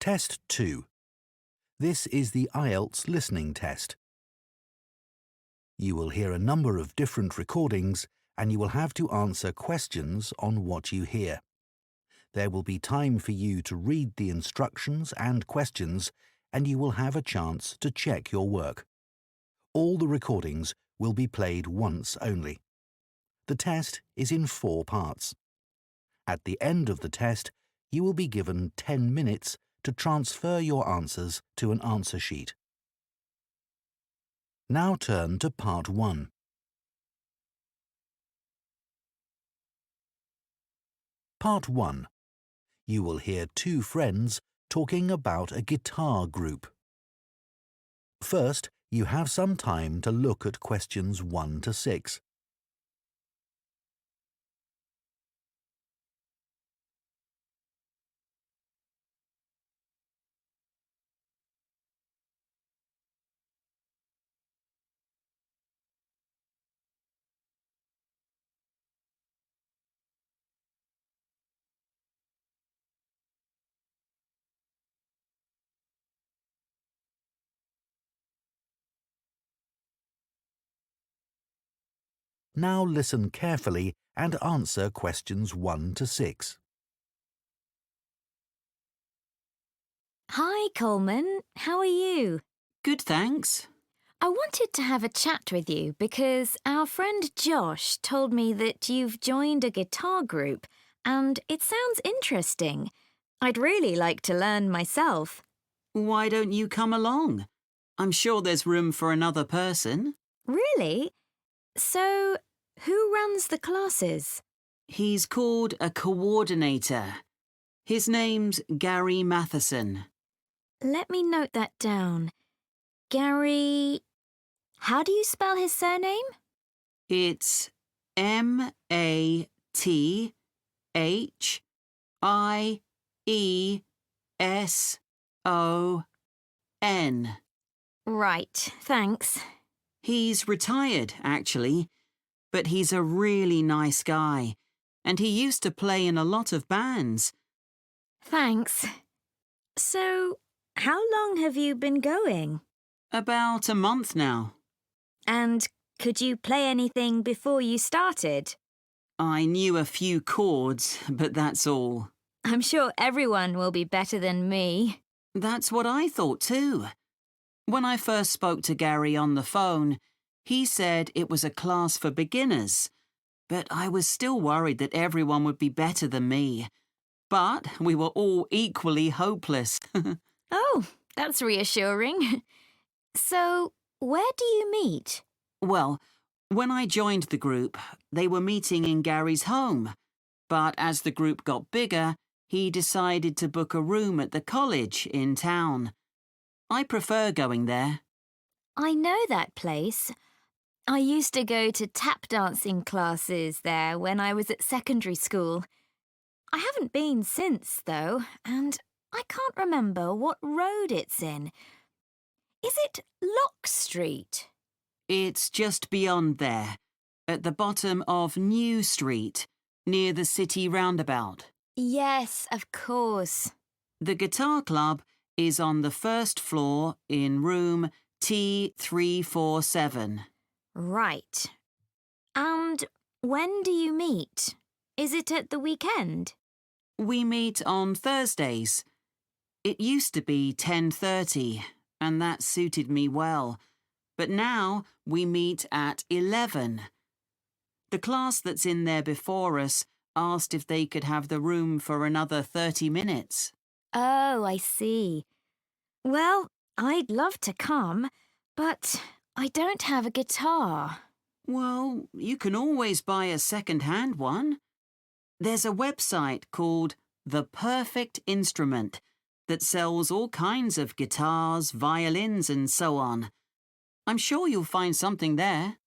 Test 2. This is the IELTS listening test. You will hear a number of different recordings and you will have to answer questions on what you hear. There will be time for you to read the instructions and questions and you will have a chance to check your work. All the recordings will be played once only. The test is in 4 parts. At the end of the test, you will be given 10 minutes to transfer your answers to an answer sheet. Now turn to Part 1. Part 1. You will hear 2 friends talking about a guitar group. First, you have some time to look at questions 1 to 6. Now listen carefully and answer questions 1 to 6. Hi, Coleman. How are you? Good, thanks. I wanted to have a chat with you because our friend Josh told me that you've joined a guitar group and it sounds interesting. I'd really like to learn myself. Why don't you come along? I'm sure there's room for another person. Really? So, who runs the classes? He's called a coordinator. His name's Gary Matheson. Let me note that down. Gary... How do you spell his surname? It's Matheson. Right, thanks. He's retired, actually, but he's a really nice guy, and he used to play in a lot of bands. Thanks. So, how long have you been going? About a month now. And could you play anything before you started? I knew a few chords, but that's all. I'm sure everyone will be better than me. That's what I thought too. When I first spoke to Gary on the phone, he said it was a class for beginners, but I was still worried that everyone would be better than me. But we were all equally hopeless. Oh, that's reassuring. So, where do you meet? Well, when I joined the group, they were meeting in Gary's home. But as the group got bigger, he decided to book a room at the college in town. I prefer going there. I know that place. I used to go to tap dancing classes there when I was at secondary school. I haven't been since, though, and I can't remember what road it's in. Is it Lock Street? It's just beyond there, at the bottom of New Street, near the city roundabout. Yes, of course. The guitar club is on the first floor in room T347. Right. And when do you meet? Is it at the weekend? We meet on Thursdays. It used to be 10:30, and that suited me well. But now we meet at 11. The class that's in there before us asked if they could have the room for another 30 minutes. Oh, I see. Well, I'd love to come, but I don't have a guitar. Well, you can always buy a second-hand one. There's a website called The Perfect Instrument that sells all kinds of guitars, violins and so on. I'm sure you'll find something there.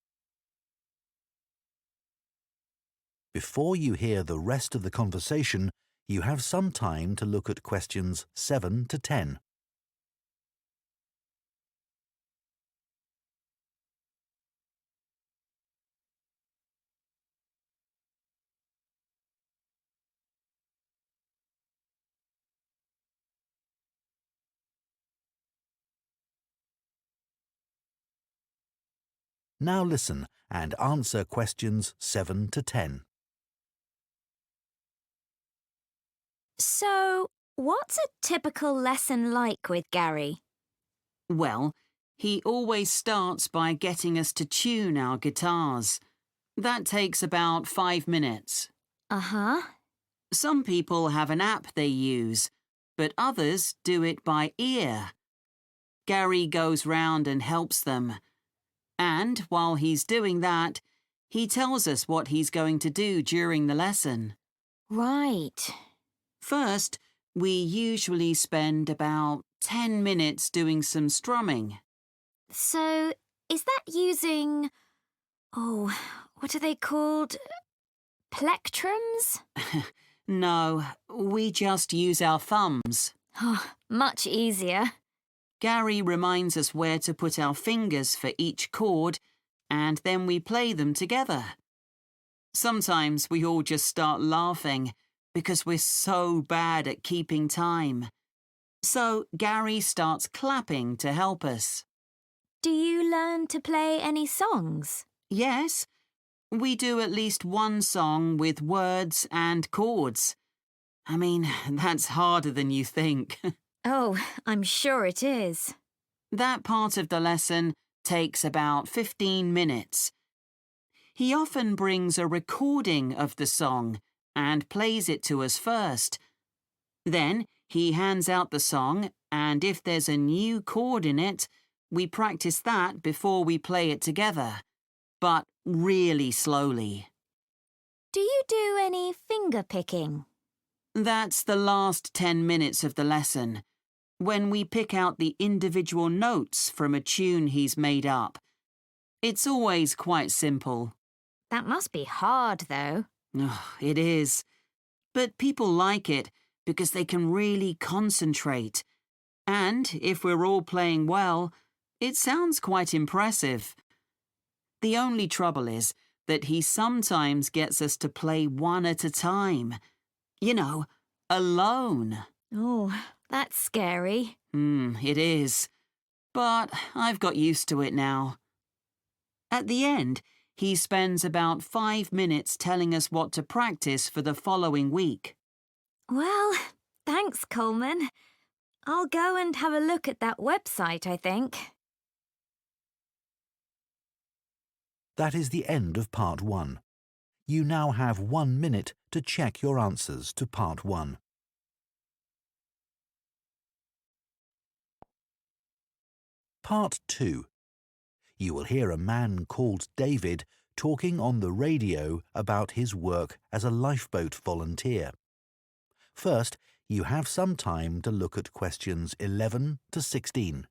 Before you hear the rest of the conversation, you have some time to look at questions 7 to 10. Now listen and answer questions 7 to 10. So, what's a typical lesson like with Gary? Well, he always starts by getting us to tune our guitars. That takes about 5 minutes. Uh-huh. Some people have an app they use, but others do it by ear. Gary goes round and helps them. And while he's doing that, he tells us what he's going to do during the lesson. Right. First, we usually spend about 10 minutes doing some strumming. So, is that using... Oh, what are they called? Plectrums? No, we just use our thumbs. Oh, much easier. Gary reminds us where to put our fingers for each chord, and then we play them together. Sometimes we all just start laughing because we're so bad at keeping time. So Gary starts clapping to help us. Do you learn to play any songs? Yes, we do at least one song with words and chords. I mean, that's harder than you think. Oh, I'm sure it is. That part of the lesson takes about 15 minutes. He often brings a recording of the song and plays it to us first. Then he hands out the song, and if there's a new chord in it, we practice that before we play it together, but really slowly. Do you do any finger picking? That's the last 10 minutes of the lesson, when we pick out the individual notes from a tune he's made up. It's always quite simple. That must be hard, though. Oh, it is. But people like it because they can really concentrate. And if we're all playing well, it sounds quite impressive. The only trouble is that he sometimes gets us to play one at a time. You know, alone. Oh, that's scary. It is. But I've got used to it now. At the end, he spends about 5 minutes telling us what to practice for the following week. Well, thanks, Coleman. I'll go and have a look at that website, I think. That is the end of Part 1. You now have 1 minute to check your answers to Part 1. Part 2. You will hear a man called David talking on the radio about his work as a lifeboat volunteer. First, you have some time to look at questions 11 to 16.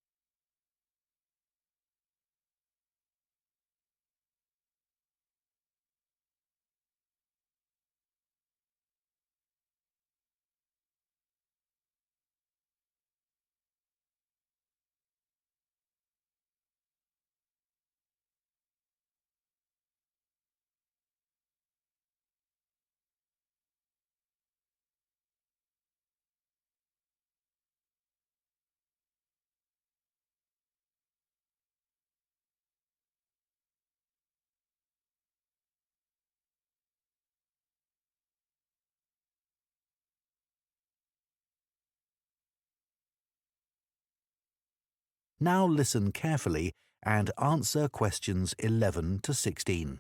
Now listen carefully and answer questions 11 to 16.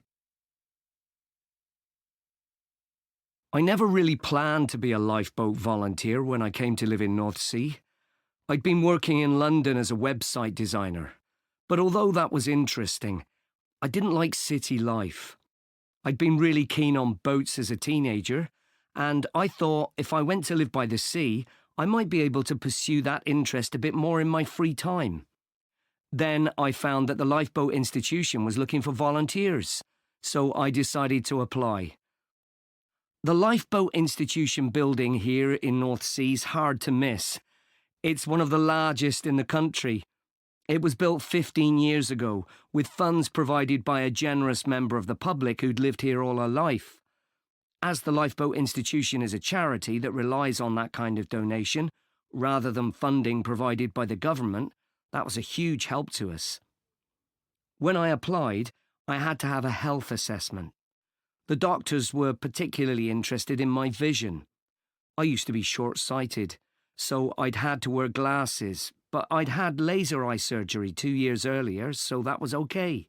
I never really planned to be a lifeboat volunteer when I came to live in North Sea. I'd been working in London as a website designer, but although that was interesting, I didn't like city life. I'd been really keen on boats as a teenager, and I thought if I went to live by the sea, I might be able to pursue that interest a bit more in my free time. Then I found that the Lifeboat Institution was looking for volunteers, so I decided to apply. The Lifeboat Institution building here in North Sea is hard to miss. It's one of the largest in the country. It was built 15 years ago, with funds provided by a generous member of the public who'd lived here all her life. As the Lifeboat Institution is a charity that relies on that kind of donation, rather than funding provided by the government, that was a huge help to us. When I applied, I had to have a health assessment. The doctors were particularly interested in my vision. I used to be short-sighted, so I'd had to wear glasses, but I'd had laser eye surgery 2 years earlier, so that was okay.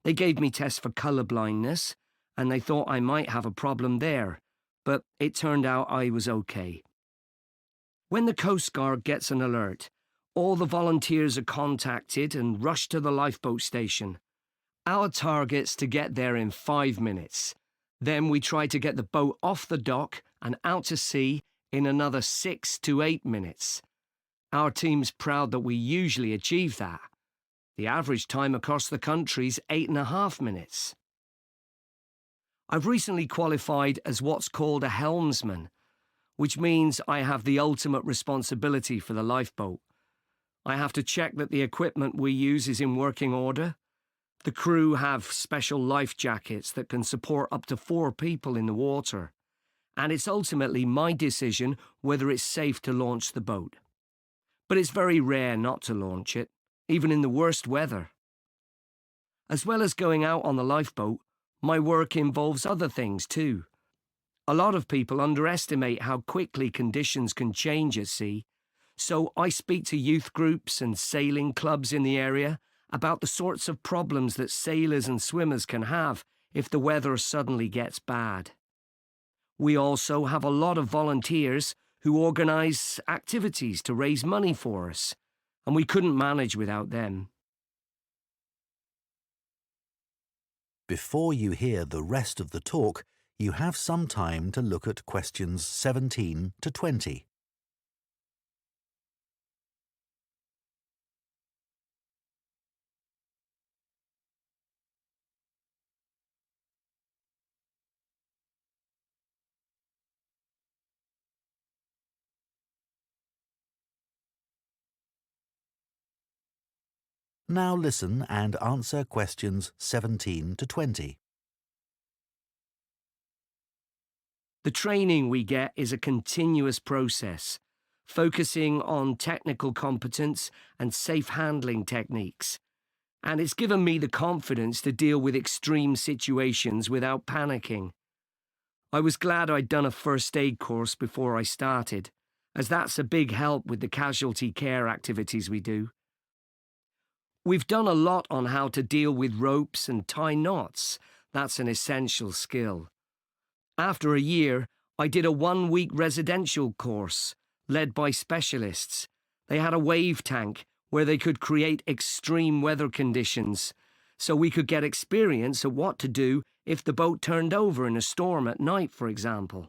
They gave me tests for colour blindness, and they thought I might have a problem there, but it turned out I was okay. When the Coast Guard gets an alert, all the volunteers are contacted and rushed to the lifeboat station. Our target's to get there in 5 minutes. Then we try to get the boat off the dock and out to sea in another 6 to 8 minutes. Our team's proud that we usually achieve that. The average time across the country's 8.5 minutes. I've recently qualified as what's called a helmsman, which means I have the ultimate responsibility for the lifeboat. I have to check that the equipment we use is in working order. The crew have special life jackets that can support up to 4 people in the water, and it's ultimately my decision whether it's safe to launch the boat. But it's very rare not to launch it, even in the worst weather. As well as going out on the lifeboat, my work involves other things too. A lot of people underestimate how quickly conditions can change at sea, so I speak to youth groups and sailing clubs in the area about the sorts of problems that sailors and swimmers can have if the weather suddenly gets bad. We also have a lot of volunteers who organise activities to raise money for us, and we couldn't manage without them. Before you hear the rest of the talk, you have some time to look at questions 17 to 20. Now listen and answer questions 17 to 20. The training we get is a continuous process, focusing on technical competence and safe handling techniques, and it's given me the confidence to deal with extreme situations without panicking. I was glad I'd done a first aid course before I started, as that's a big help with the casualty care activities we do. We've done a lot on how to deal with ropes and tie knots. That's an essential skill. After a year, I did a 1-week residential course, led by specialists. They had a wave tank where they could create extreme weather conditions, so we could get experience at what to do if the boat turned over in a storm at night, for example.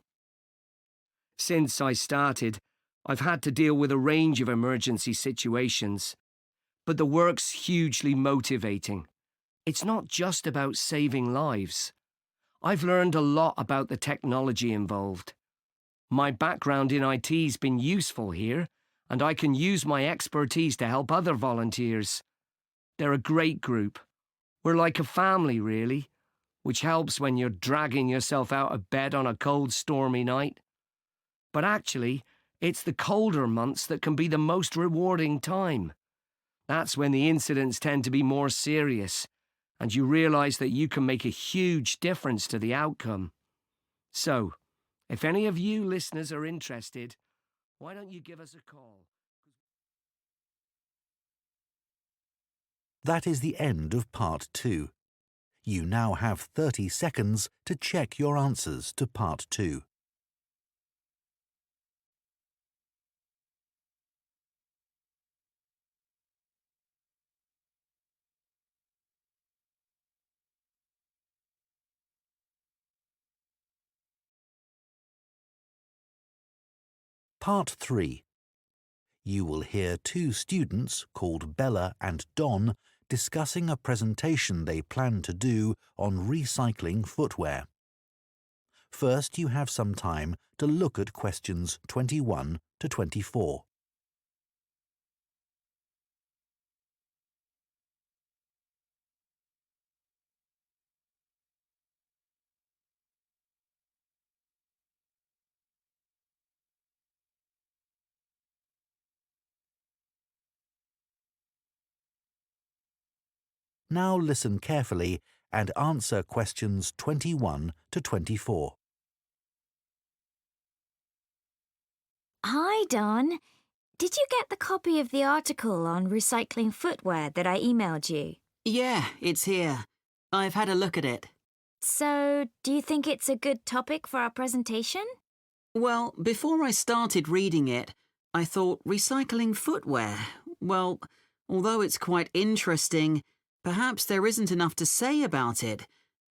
Since I started, I've had to deal with a range of emergency situations, but the work's hugely motivating. It's not just about saving lives. I've learned a lot about the technology involved. My background in IT's been useful here, and I can use my expertise to help other volunteers. They're a great group. We're like a family, really, which helps when you're dragging yourself out of bed on a cold, stormy night. But actually, it's the colder months that can be the most rewarding time. That's when the incidents tend to be more serious, and you realise that you can make a huge difference to the outcome. So, if any of you listeners are interested, why don't you give us a call? That is the end of part 2. You now have 30 seconds to check your answers to part 2. Part 3. You will hear 2 students called Bella and Don discussing a presentation they plan to do on recycling footwear. First, you have some time to look at questions 21 to 24. Now listen carefully and answer questions 21 to 24. Hi, Don. Did you get the copy of the article on recycling footwear that I emailed you? Yeah, it's here. I've had a look at it. So, do you think it's a good topic for our presentation? Well, before I started reading it, I thought recycling footwear. Well, although it's quite interesting, perhaps there isn't enough to say about it,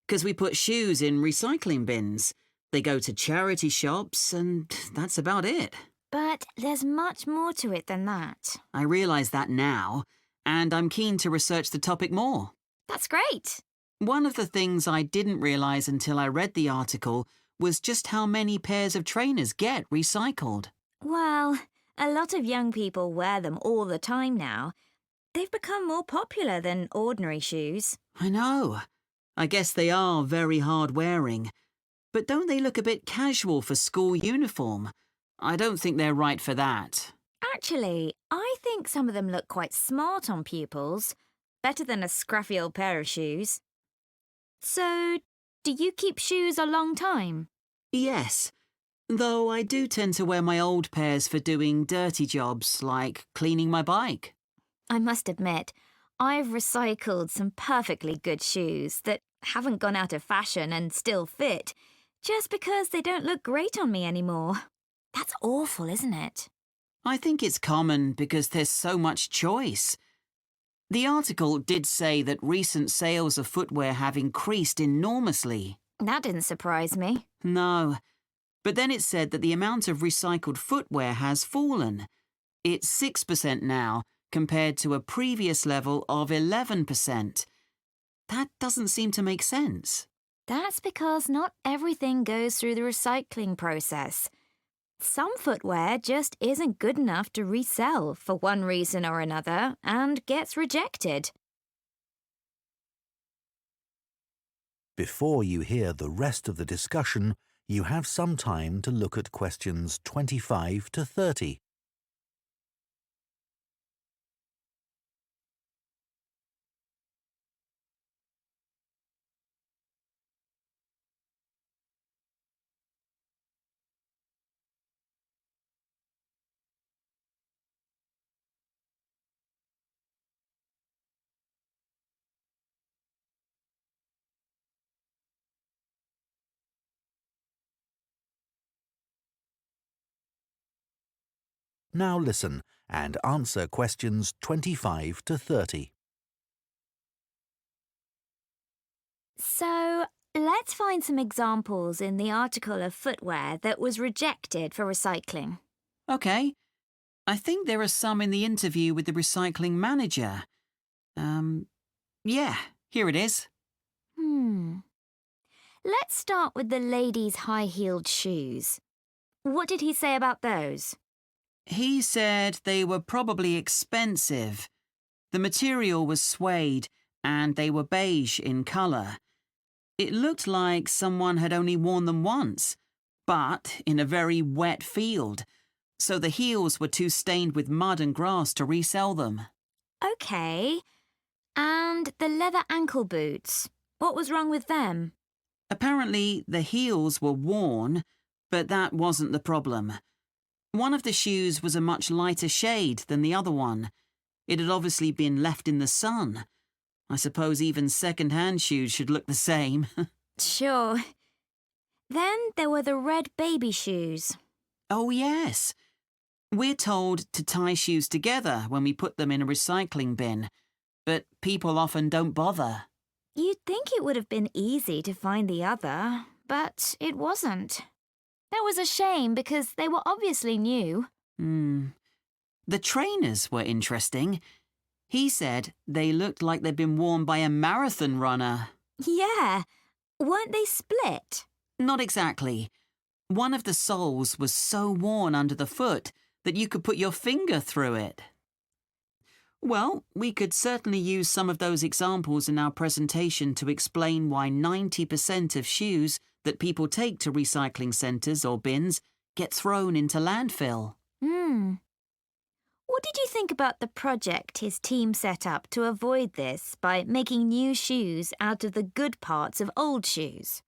because we put shoes in recycling bins. They go to charity shops, and that's about it. But there's much more to it than that. I realise that now, and I'm keen to research the topic more. That's great. One of the things I didn't realise until I read the article was just how many pairs of trainers get recycled. Well, a lot of young people wear them all the time now. They've become more popular than ordinary shoes. I know. I guess they are very hard-wearing. But don't they look a bit casual for school uniform? I don't think they're right for that. Actually, I think some of them look quite smart on pupils. Better than a scruffy old pair of shoes. So, do you keep shoes a long time? Yes, though I do tend to wear my old pairs for doing dirty jobs like cleaning my bike. I must admit, I've recycled some perfectly good shoes that haven't gone out of fashion and still fit, just because they don't look great on me anymore. That's awful, isn't it? I think it's common because there's so much choice. The article did say that recent sales of footwear have increased enormously. That didn't surprise me. No, but then it said that the amount of recycled footwear has fallen. It's 6% now, compared to a previous level of 11%. That doesn't seem to make sense. That's because not everything goes through the recycling process. Some footwear just isn't good enough to resell for one reason or another and gets rejected. Before you hear the rest of the discussion, you have some time to look at questions 25 to 30. Now listen and answer questions 25 to 30. So, let's find some examples in the article of footwear that was rejected for recycling. OK. I think there are some in the interview with the recycling manager. Yeah, here it is. Let's start with the ladies' high-heeled shoes. What did he say about those? He said they were probably expensive. The material was suede and they were beige in colour. It looked like someone had only worn them once, but in a very wet field, so the heels were too stained with mud and grass to resell them. OK. And the leather ankle boots. What was wrong with them? Apparently, the heels were worn, but that wasn't the problem. One of the shoes was a much lighter shade than the other one. It had obviously been left in the sun. I suppose even second-hand shoes should look the same. Sure. Then there were the red baby shoes. Oh, yes. We're told to tie shoes together when we put them in a recycling bin, but people often don't bother. You'd think it would have been easy to find the other, but it wasn't. That was a shame because they were obviously new. The trainers were interesting. He said they looked like they'd been worn by a marathon runner. Yeah. Weren't they split? Not exactly. One of the soles was so worn under the foot that you could put your finger through it. Well, we could certainly use some of those examples in our presentation to explain why 90% of shoes that people take to recycling centres or bins get thrown into landfill. What did you think about the project his team set up to avoid this by making new shoes out of the good parts of old shoes?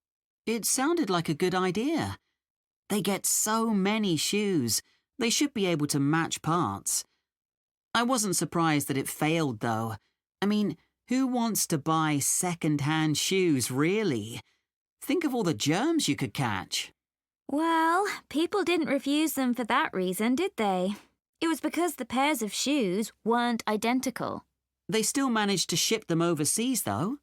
It sounded like a good idea. They get so many shoes. They should be able to match parts. I wasn't surprised that it failed, though. I mean, who wants to buy second-hand shoes, really? Think of all the germs you could catch. Well, people didn't refuse them for that reason, did they? It was because the pairs of shoes weren't identical. They still managed to ship them overseas, though.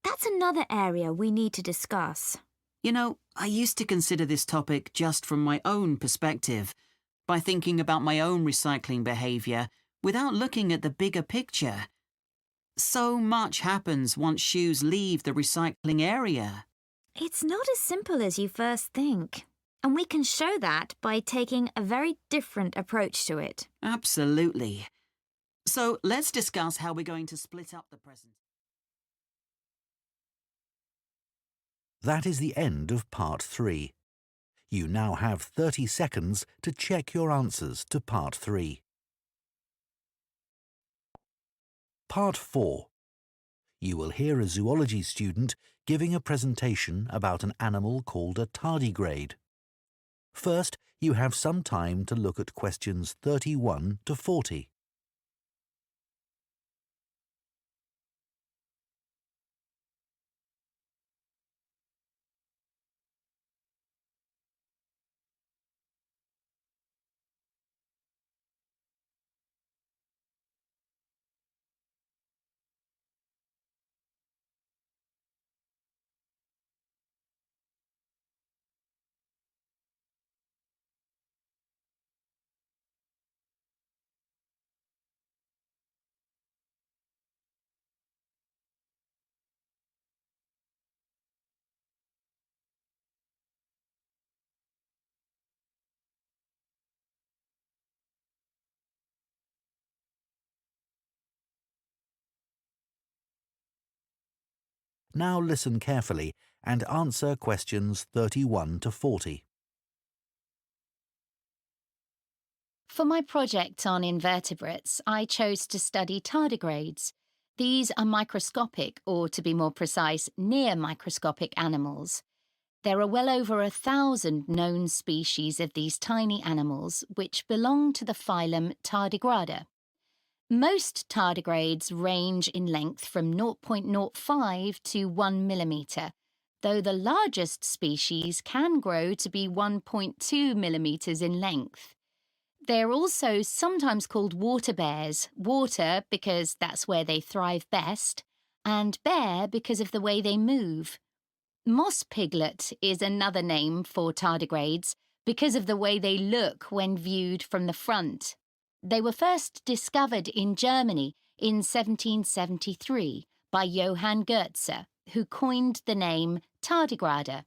That's another area we need to discuss. You know, I used to consider this topic just from my own perspective, by thinking about my own recycling behaviour without looking at the bigger picture. So much happens once shoes leave the recycling area. It's not as simple as you first think. And we can show that by taking a very different approach to it. Absolutely. So let's discuss how we're going to split up the present. That is the end of Part 3. You now have 30 seconds to check your answers to Part 3. Part 4. You will hear a zoology student giving a presentation about an animal called a tardigrade. First, you have some time to look at questions 31 to 40. Now listen carefully and answer questions 31 to 40. For my project on invertebrates, I chose to study tardigrades. These are microscopic, or to be more precise, near microscopic animals. There are well over 1,000 known species of these tiny animals, which belong to the phylum Tardigrada. Most tardigrades range in length from 0.05 to 1 millimetre, though the largest species can grow to be 1.2 millimetres in length. They're also sometimes called water bears, water because that's where they thrive best, and bear because of the way they move. Moss piglet is another name for tardigrades because of the way they look when viewed from the front. They were first discovered in Germany in 1773 by Johann Goetze, who coined the name tardigrade.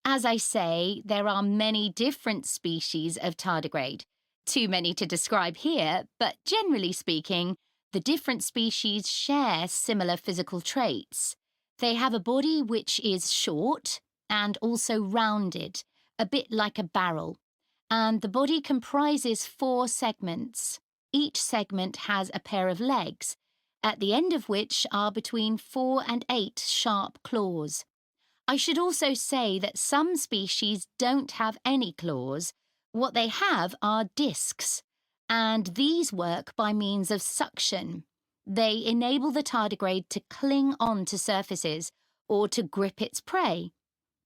As I say, there are many different species of tardigrade. Too many to describe here, but generally speaking, the different species share similar physical traits. They have a body which is short and also rounded, a bit like a barrel, and the body comprises 4 segments. Each segment has a pair of legs, at the end of which are between 4 and 8 sharp claws. I should also say that some species don't have any claws. What they have are discs, and these work by means of suction. They enable the tardigrade to cling on to surfaces or to grip its prey.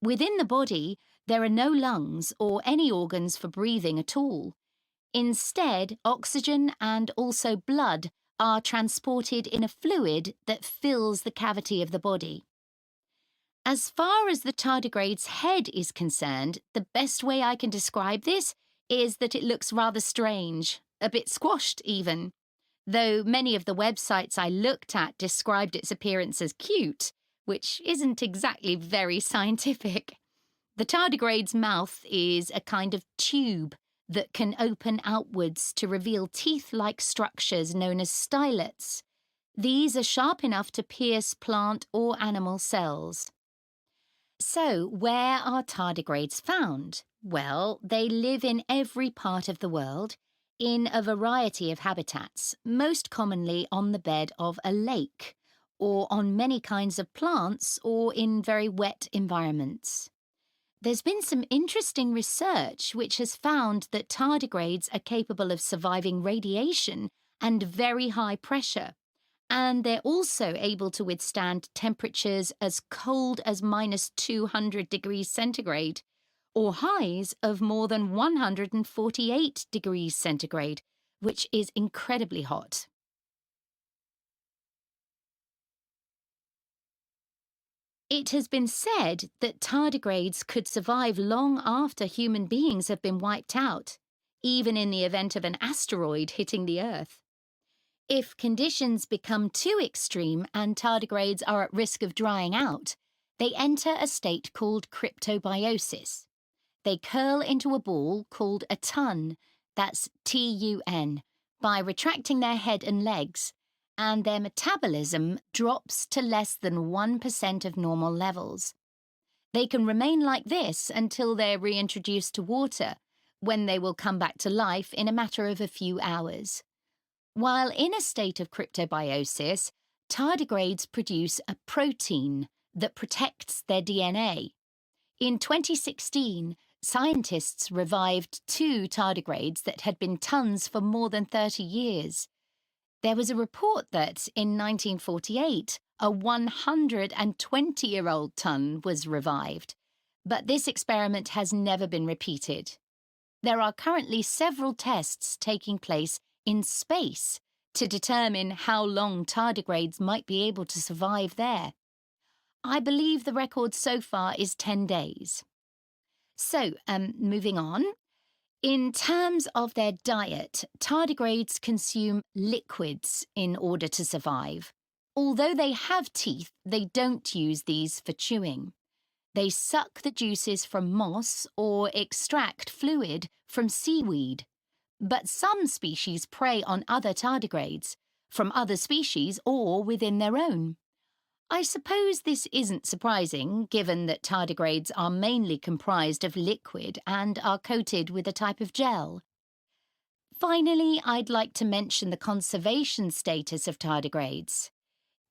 Within the body, there are no lungs or any organs for breathing at all. Instead, oxygen and also blood are transported in a fluid that fills the cavity of the body. As far as the tardigrade's head is concerned, the best way I can describe this is that it looks rather strange, a bit squashed even. Though many of the websites I looked at described its appearance as cute, which isn't exactly very scientific. The tardigrade's mouth is a kind of tube that can open outwards to reveal teeth-like structures known as stylets. These are sharp enough to pierce plant or animal cells. So, where are tardigrades found? Well, they live in every part of the world, in a variety of habitats, most commonly on the bed of a lake, or on many kinds of plants, or in very wet environments. There's been some interesting research which has found that tardigrades are capable of surviving radiation and very high pressure, and they're also able to withstand temperatures as cold as -200 degrees centigrade, or highs of more than 148 degrees centigrade, which is incredibly hot. It has been said that tardigrades could survive long after human beings have been wiped out, even in the event of an asteroid hitting the Earth. If conditions become too extreme and tardigrades are at risk of drying out, they enter a state called cryptobiosis. They curl into a ball called a tun, that's TUN, by retracting their head and legs, and their metabolism drops to less than 1% of normal levels. They can remain like this until they're reintroduced to water, when they will come back to life in a matter of a few hours. While in a state of cryptobiosis, tardigrades produce a protein that protects their DNA. In 2016, scientists revived 2 tardigrades that had been tuns for more than 30 years. There was a report that, in 1948, a 120-year-old tun was revived, but this experiment has never been repeated. There are currently several tests taking place in space to determine how long tardigrades might be able to survive there. I believe the record so far is 10 days. So, moving on. In terms of their diet, tardigrades consume liquids in order to survive. Although they have teeth, they don't use these for chewing. They suck the juices from moss or extract fluid from seaweed. But some species prey on other tardigrades, from other species or within their own. I suppose this isn't surprising, given that tardigrades are mainly comprised of liquid and are coated with a type of gel. Finally, I'd like to mention the conservation status of tardigrades.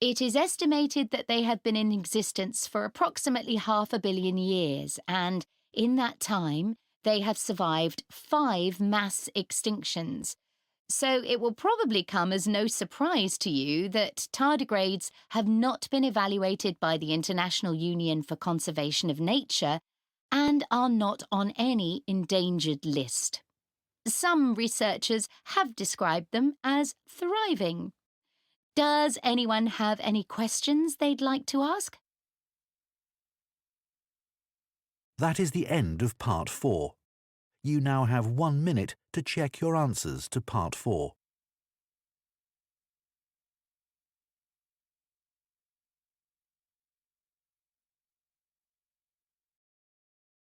It is estimated that they have been in existence for approximately 500 million years, and in that time, they have survived 5 mass extinctions. So it will probably come as no surprise to you that tardigrades have not been evaluated by the International Union for Conservation of Nature and are not on any endangered list. Some researchers have described them as thriving. Does anyone have any questions they'd like to ask? That is the end of Part 4. You now have 1 minute to check your answers to Part 4.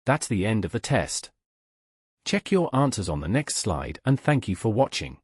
That's the end of the test. Check your answers on the next slide and thank you for watching.